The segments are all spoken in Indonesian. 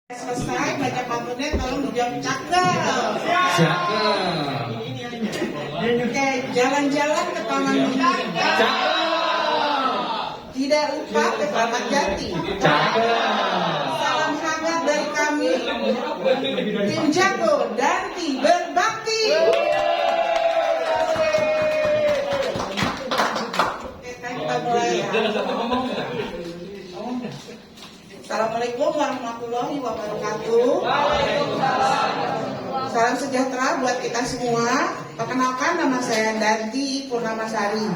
Selesai baca pamfletnya, tolong dijawab cakep. Cakep. Oke, jalan-jalan ke Taman Mini. Tidak lupa ke Kramat Jati. Salam hangat dari kami, tim Jago Danti Berbakti. Oke, kita mulai ya. Assalamualaikum warahmatullahi wabarakatuh. Salam sejahtera buat kita semua. Perkenalkan, nama saya Danti Purnamasari.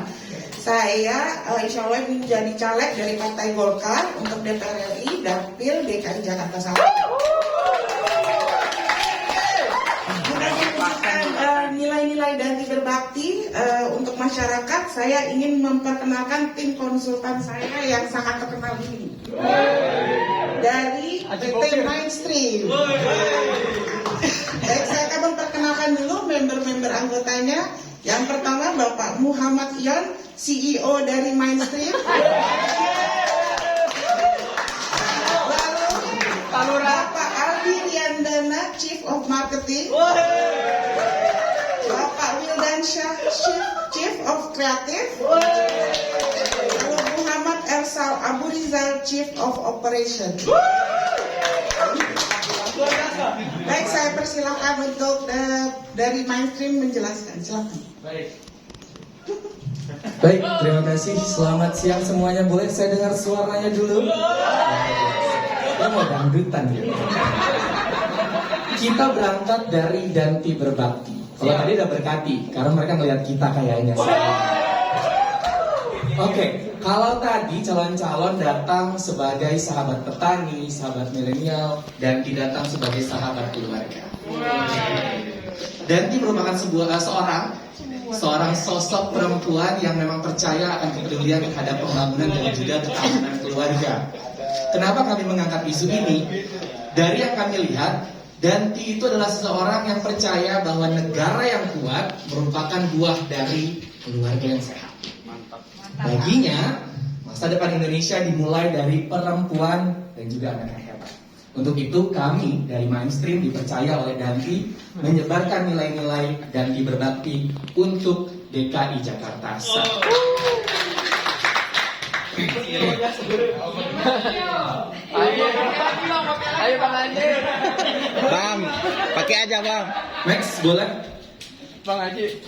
Saya insya Allah menjadi caleg dari Partai Golkar untuk DPR RI Dapil DKI Jakarta Selatan. Nilai-nilai Danti Berbakti untuk masyarakat, saya ingin memperkenalkan tim konsultan saya yang sangat terkenal ini dari PT Mainstream. Baik, saya akan memperkenalkan dulu member-member anggotanya. Yang pertama Bapak Muhammad Ion, CEO dari Mainstream. Lalu Bapak Aldi Riandana, Chief of Marketing. Bapak Wildansyah, Chief of Creative. Lalu Muhammad Ersal Abu Rizal, Chief of Operation. Baik, saya persilakan untuk dari Mainstream menjelaskan. Silakan. Baik, terima kasih. Selamat siang semuanya. Boleh saya dengar suaranya dulu? Kita mau dangdutan ya. Kita berangkat dari Danti Berbakti. Kalau tadi udah berkati, karena mereka ngeliat kita kayaknya. Oke, kalau tadi calon-calon datang sebagai sahabat petani, sahabat milenial, dan datang sebagai sahabat keluarga. Danti merupakan seorang sosok perempuan yang memang percaya akan kepedulian terhadap pembangunan dan juga ketahanan keluarga. Kenapa kami mengangkat isu ini? Dari yang kami lihat, Danti itu adalah seseorang yang percaya bahwa negara yang kuat merupakan buah dari keluarga yang sehat. Baginya, masa depan Indonesia dimulai dari perempuan dan juga anak yang hebat. Untuk itu kami dari Mainstream dipercaya oleh Danti menyebarkan nilai-nilai Danti Berbakti untuk DKI Jakarta. Ayo Bang Haji. Bang, pakai aja Bang. Max, boleh? Bang Haji.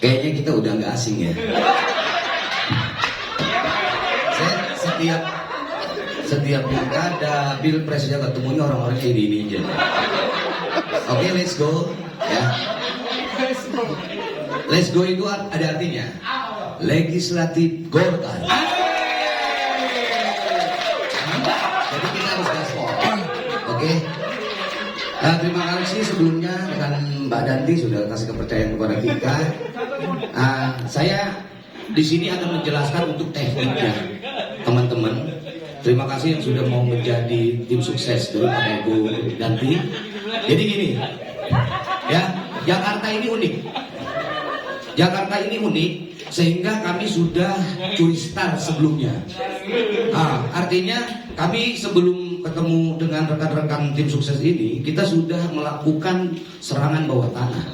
Kayaknya kita udah nggak asing ya. Saya setiap pilkada, pilpres aja ketemunya orang-orang kayak ini aja. Oke, let's go ya. Let's go itu ada artinya legislatif Golkar. Jadi kita harus gaspol. Oke. Terima kasih sebelumnya dengan Mbak Danti sudah kasih kepercayaan kepada kita. Saya di sini akan menjelaskan untuk tekniknya, teman-teman. Terima kasih yang sudah mau menjadi tim sukses dari Ibu Danti. Jadi gini, ya Jakarta ini unik. Jakarta ini unik sehingga kami sudah curi start sebelumnya. Artinya kami sebelum ketemu dengan rekan-rekan tim sukses ini, kita sudah melakukan serangan bawah tanah.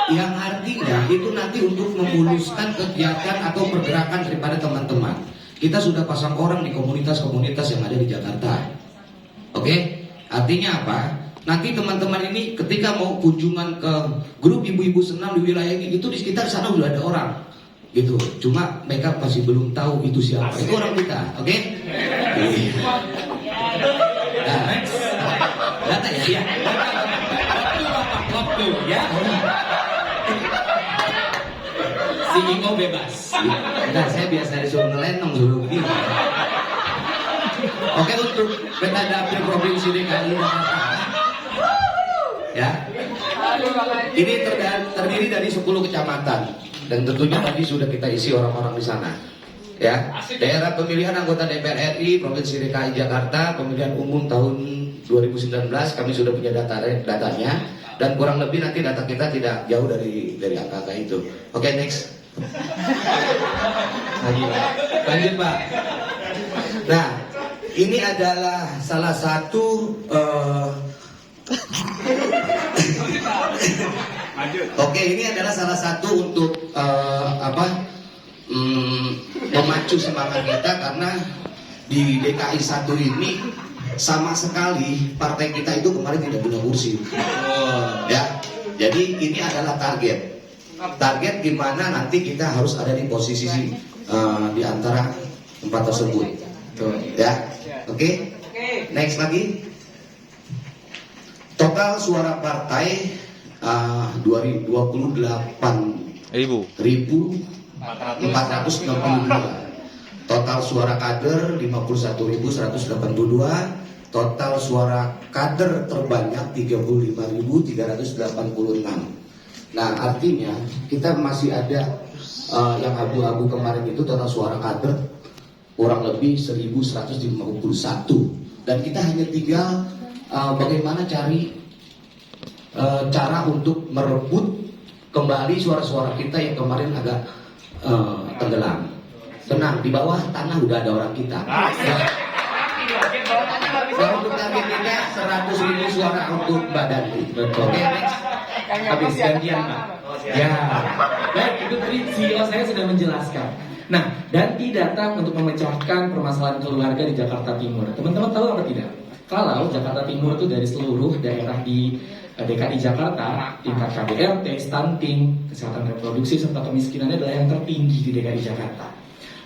Yang artinya itu nanti untuk memuluskan kegiatan atau pergerakan daripada teman-teman. Kita sudah pasang orang di komunitas-komunitas yang ada di Jakarta. Oke? Artinya apa? Nanti teman-teman ini ketika mau kunjungan ke grup ibu-ibu senam di wilayah ini, itu di sekitar sana sudah ada orang. Gitu. Cuma mereka masih belum tahu itu siapa. Itu orang kita, oke? Nah, data ya? Iya. Waktu ya. CEO bebas. Nah, saya biasa disuruh ngelenong dulu begini. Oke, untuk peta dapil provinsi DKI Jakarta. Ya. Ini terdiri dari 10 kecamatan. Dan tentunya tadi sudah kita isi orang-orang di sana. Ya, daerah pemilihan anggota DPR RI Provinsi DKI Jakarta pemilihan umum tahun 2019 kami sudah punya datanya dan kurang lebih nanti data kita tidak jauh dari angka itu. Oke, next. Lagi Pak. Lanjut Pak. Nah, ini adalah salah satu Oke, ini adalah salah satu untuk memacu semangat kita karena di DKI 1 ini sama sekali partai kita itu kemarin tidak punya kursi. Ya, jadi ini adalah target gimana nanti kita harus ada di posisi di antara 4 tersebut. Ya, oke. Next lagi. Total suara partai 28.462. Total suara kader 51.182. Total suara kader terbanyak 35.386. Nah, artinya kita masih ada yang abu-abu kemarin itu total suara kader kurang lebih 1.151. Dan kita hanya tinggal bagaimana cari cara untuk merebut kembali suara-suara kita yang kemarin agak tenggelam. Tenang, di bawah tanah udah ada orang kita. Untuk target kita 100.000 suara untuk Mbak Danti. Oke, next. Habis gantian Pak. Ya, baik, itu tadi CEO saya sudah menjelaskan. Nah, Danti datang untuk memecahkan permasalahan keluarga di Jakarta Timur. Teman-teman tahu apa tidak? Kalau Jakarta Timur itu dari seluruh daerah di DKI Jakarta, tingkat KDRT, stunting, kesehatan reproduksi, serta kemiskinannya adalah yang tertinggi di DKI Jakarta.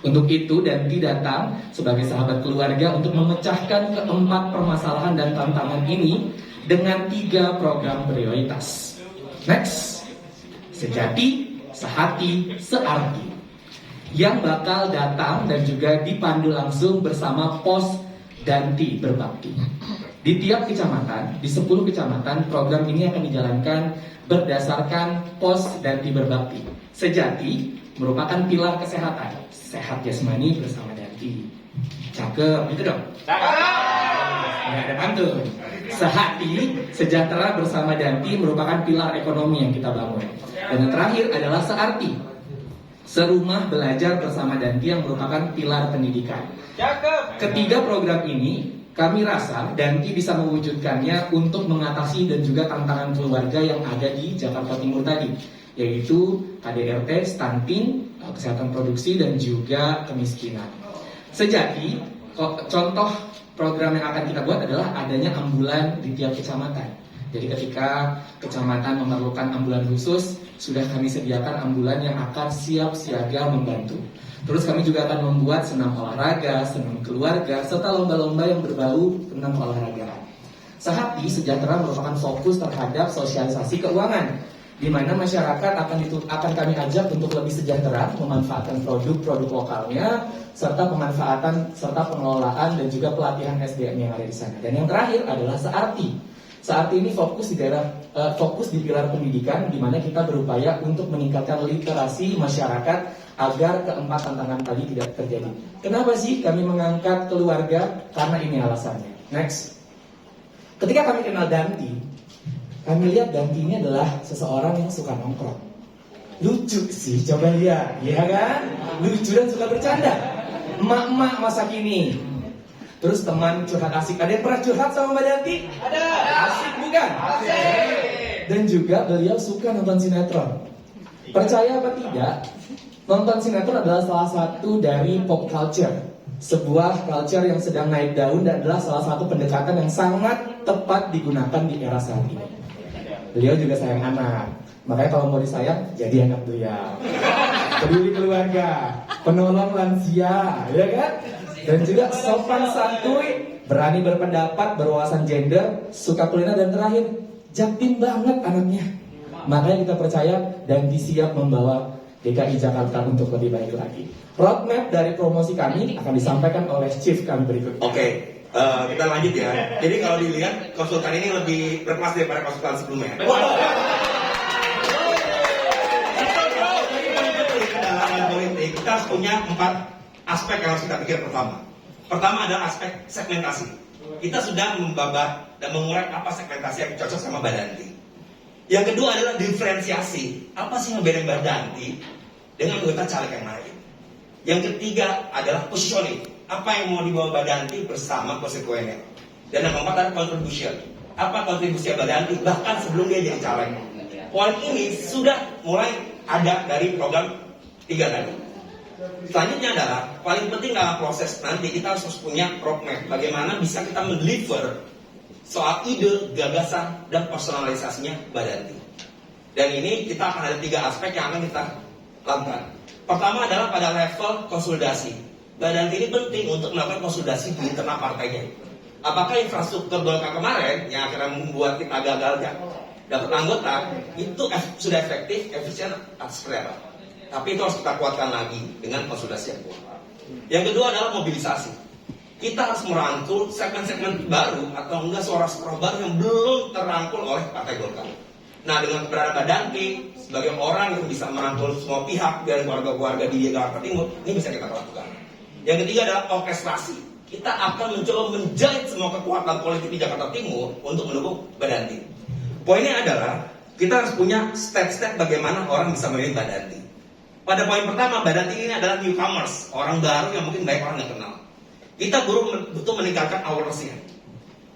Untuk itu, Danti datang sebagai sahabat keluarga untuk memecahkan keempat permasalahan dan tantangan ini dengan 3 program prioritas. Next, sejati, sehati, searti, yang bakal datang dan juga dipandu langsung bersama pos Danti Berbakti. Di tiap kecamatan, di 10 kecamatan, program ini akan dijalankan berdasarkan pos Danti Berbakti. Sejati merupakan pilar kesehatan, sehat jasmani bersama Danti. Cakep, gitu dong. Nggak ada pantun. Sehati, sejahtera bersama Danti merupakan pilar ekonomi yang kita bangun. Dan yang terakhir adalah searti, serumah belajar bersama Danti yang merupakan pilar pendidikan. Ketiga program ini kami rasa Danti bisa mewujudkannya untuk mengatasi dan juga tantangan keluarga yang ada di Jakarta Timur tadi, yaitu KDRT, stunting, kesehatan produksi, dan juga kemiskinan. Sejati, contoh program yang akan kita buat adalah adanya ambulan di tiap kecamatan. Jadi ketika kecamatan memerlukan ambulan khusus, sudah kami sediakan ambulan yang akan siap siaga membantu. Terus kami juga akan membuat senam olahraga, senam keluarga, serta lomba-lomba yang berbau tentang olahraga. Sehati sejahtera merupakan fokus terhadap sosialisasi keuangan, di mana masyarakat akan kami ajak untuk lebih sejahtera, memanfaatkan produk-produk lokalnya, serta pemanfaatan serta pengelolaan dan juga pelatihan SDM yang ada di sana. Dan yang terakhir adalah searti. Searti ini fokus di pilar pendidikan, di mana kita berupaya untuk meningkatkan literasi masyarakat agar keempat tantangan tadi tidak terjadi. Kenapa sih kami mengangkat keluarga? Karena ini alasannya. Next. Ketika kami kenal Danti, kami lihat Danti ini adalah seseorang yang suka nongkrong. Lucu sih, coba lihat, ya kan? Lucu dan suka bercanda. Emak-emak masa kini. Terus teman curhat asik. Ada yang pernah curhat sama Mbak Danti? Ada. Asik bukan? Asik. Dan juga beliau suka nonton sinetron. Percaya apa tidak? Nonton sinetron adalah salah satu dari pop culture, sebuah culture yang sedang naik daun dan adalah salah satu pendekatan yang sangat tepat digunakan di era saat ini. Beliau juga sayang anak, makanya kalau mau disayang, jadi anak beliau. Peduli keluarga, penolong lansia, ya kan? Dan juga sopan santuy, berani berpendapat, berwawasan gender, suka kuliner, dan terakhir, jaktim banget anaknya. Makanya kita percaya dan siap membawa DKI Jakarta untuk lebih baik lagi. Roadmap dari promosi kami akan disampaikan oleh Chief kami berikut. Oke, kita lanjut ya. Jadi kalau dilihat konsultan ini lebih berkelas daripada konsultan sebelumnya. Kedalaman politik kita harus punya 4 aspek yang harus kita pikir pertama. Pertama adalah aspek segmentasi. Kita sudah membabat dan mengurai apa segmentasi yang cocok sama Mbak Danti. Yang kedua adalah diferensiasi. Apa sih yang membedakan Mbak Danti dengan anggota caleg yang lain. Yang ketiga adalah positioning. Apa yang mau dibawa Mbak Danti bersama konstituennya. Dan yang keempat adalah contribution. Apa kontribusi Mbak Danti bahkan sebelum dia jadi caleg. Poin ini sudah mulai ada dari program 3 tadi. Selanjutnya adalah paling penting dalam proses nanti kita harus punya roadmap. Bagaimana bisa kita mendeliver soal ide, gagasan, dan personalisasinya Mbak Danti. Dan ini kita akan ada 3 aspek yang akan kita lakukan. Pertama adalah pada level konsolidasi. Mbak Danti ini penting untuk melakukan konsolidasi di internal partainya. Apakah infrastruktur Golkar kemarin yang akhirnya membuat kita gagal dapat anggota itu sudah efektif, efisien atau seperti apa? Tapi itu harus kita kuatkan lagi dengan konsolidasi yang kuat. Yang kedua adalah mobilisasi. Kita harus merangkul segmen-segmen baru atau enggak suara-suara baru yang belum terangkul oleh Partai Golkar. Nah, dengan keberadaan Mbak Danti sebagai orang yang bisa merangkul semua pihak dari keluarga-keluarga di Jakarta Timur, ini bisa kita lakukan. Yang ketiga adalah orkestrasi. Kita akan mencoba menjahit semua kekuatan politik di Jakarta Timur untuk mendukung Mbak Danti. Poinnya adalah kita harus punya step-step bagaimana orang bisa memilih Mbak Danti. Pada poin pertama, Mbak Danti ini adalah newcomers, orang baru yang mungkin banyak orang yang kenal. Kita butuh meningkatkan awareness-nya.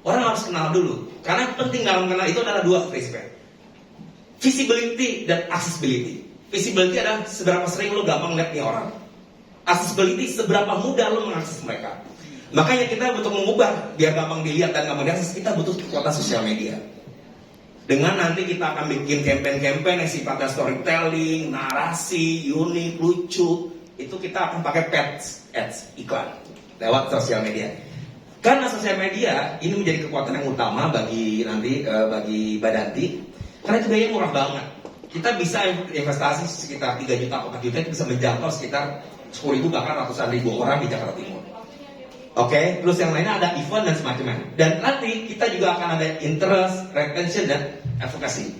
Orang harus kenal dulu, karena penting dalam kenal itu adalah 2 prinsip. Visibility dan accessibility. Visibility adalah seberapa sering lo gampang lihat nih orang. Accessibility seberapa mudah lo mengakses mereka. Makanya kita butuh mengubah biar gampang dilihat dan gampang diakses. Kita butuh kekuatan sosial media. Dengan nanti kita akan bikin campaign-campaign yang sifatnya storytelling, narasi, unik, lucu. Itu kita akan pakai ads, iklan lewat sosial media. Karena sosial media ini menjadi kekuatan yang utama bagi nanti bagi Mbak Danti. Karena itu biayanya murah banget. Kita bisa investasi sekitar 3 juta atau 4 juta itu bisa menjangkau sekitar 10.000 bahkan ratusan ribu orang di Jakarta Timur. Oke, terus yang lainnya ada event dan semacamnya. Dan nanti kita juga akan ada interest, retention, dan advocacy.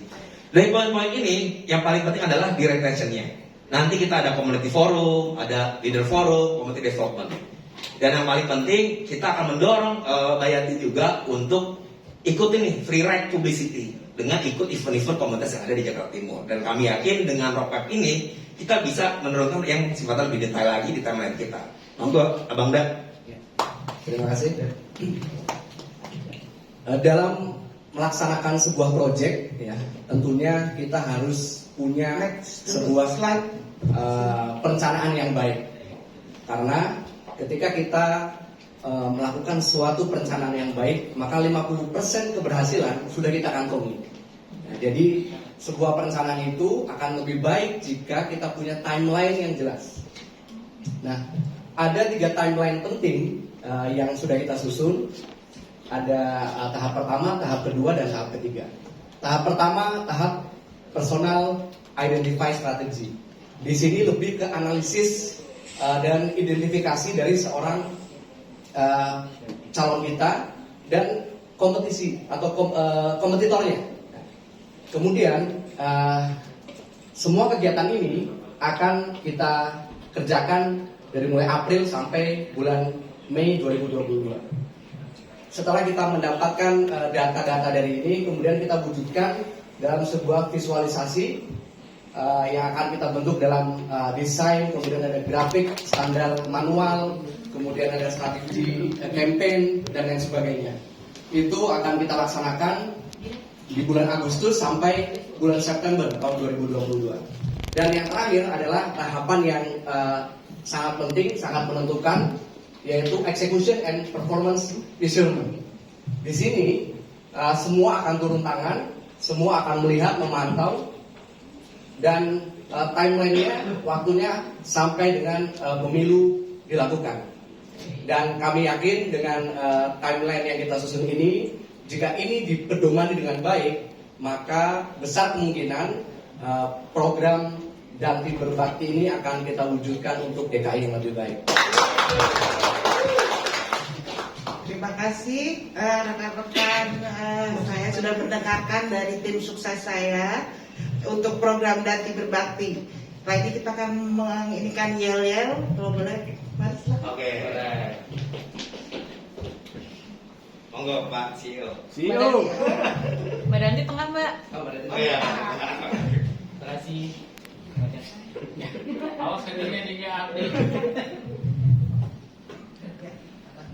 Dari poin-poin ini, yang paling penting adalah di retentionnya. Nanti kita ada community forum, ada leader forum, community development. Dan yang paling penting, kita akan mendorong Mbak Yanti juga untuk ikut ini, free ride publicity. Dengan ikut event-event komunitas yang ada di Jakarta Timur. Dan kami yakin dengan roadmap ini, kita bisa menurunkan yang sifatnya lebih detail lagi di timeline kita. Monggo, Abang Da. Terima kasih. Dalam melaksanakan sebuah proyek, ya, tentunya kita harus punya sebuah perencanaan yang baik. Karena ketika kita melakukan suatu perencanaan yang baik, maka 50% keberhasilan sudah kita kantongi. Nah, jadi sebuah perencanaan itu akan lebih baik jika kita punya timeline yang jelas. Nah, ada 3 timeline penting yang sudah kita susun. Ada tahap pertama, tahap kedua, dan tahap ketiga. Tahap pertama, tahap personal identify strategy. Di sini lebih ke analisis dan identifikasi dari seorang calon kita dan kompetisi atau kompetitornya. Kemudian semua kegiatan ini akan kita kerjakan dari mulai April sampai bulan Mei 2022. Setelah kita mendapatkan data-data dari ini, kemudian kita wujudkan dalam sebuah visualisasi yang akan kita bentuk dalam desain, kemudian ada grafik, standar manual, kemudian ada strategi campaign, dan lain sebagainya. Itu akan kita laksanakan di bulan Agustus sampai bulan September tahun 2022. Dan yang terakhir adalah tahapan yang sangat penting, sangat menentukan, yaitu execution and performance measurement. Di sini semua akan turun tangan, semua akan melihat, memantau, dan timeline-nya, waktunya sampai dengan pemilu dilakukan. Dan kami yakin dengan timeline yang kita susun ini, jika ini dipedomani dengan baik, maka besar kemungkinan program Danti Berbakti ini akan kita wujudkan untuk DKI yang lebih baik. Terima kasih rekan-rekan, saya sudah mendengarkan dari tim sukses saya untuk program Danti Berbakti. Setelah ini kita akan menginikan yel-yel, kalau boleh, Mas. Oke. Monggo Pak CEO. Mbak Danti tengah, Mbak. Oh iya. Terima kasih. Awas tiga hati.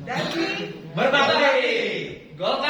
Dandi. Berbakti. Golkar.